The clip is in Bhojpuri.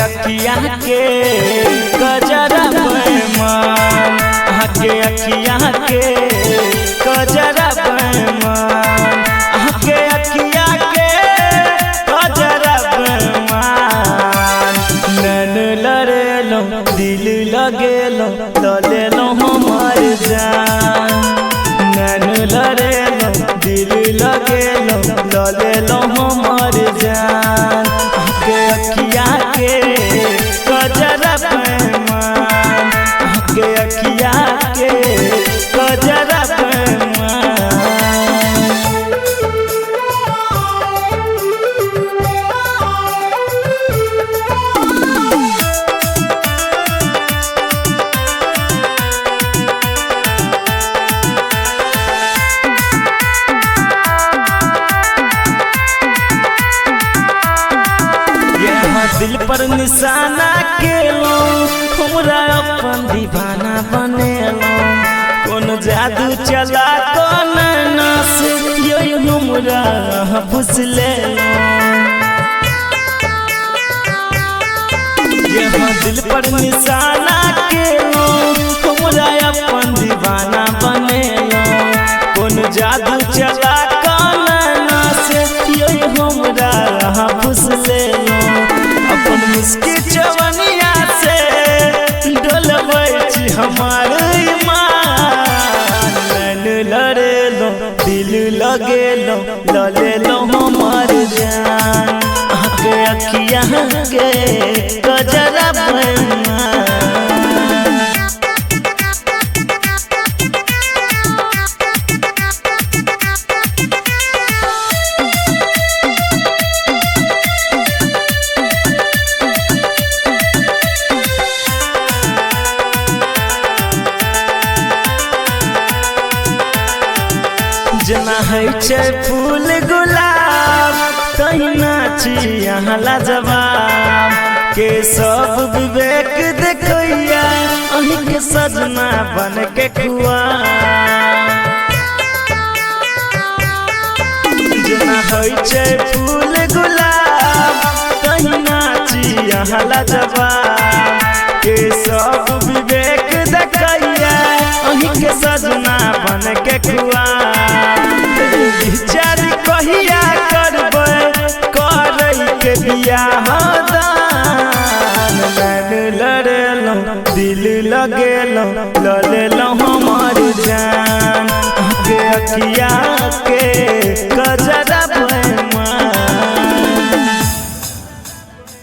अखिया के गजरा बेईमान, के अखिया के गजरा बेईमान, के अखिया के गजरा बेईमान। नैन लड़ेलो दिल लगेलो ललेलो हमार जान, नैन लड़ेलो दिल लगेलो ललेलो हमार जान। के अखिया के गजरा बेईमान, के अखिया के गजरा बेईमान। दिल पर निशाना केलो हमरा अपन दीवाना बनेलो, कौन जादू चला कौन नस यो हमरा बुझलेलो। यहाँ दिल पर निशाना केलो हमरा अपन दीवाना बनेलो, कौन जादू चला कौन नस यो हमरा बुझलेलो। अपन मुस्की जवनिया से डोलबै छी हमार ईमान, नैन लड़ेलो दिल लगेलो ललेलो हमार जान। के अखिया के गजरा बेईमान। जना है फूल गुलाब तहिना छी यहाँ लाजवाब, के सब विवेक देखैया अहीं के सजना बन के खुआ। जना है फूल गुलाब तहिना छी यहाँ लाजवाब, के सब विवेक देखैया अहीं के सजना बन के खुआ। विचार कहिया करबै करई के बियाह दान, नैन लड़ेलो दिल लगेलो ललेलो हमार जान। के अखिया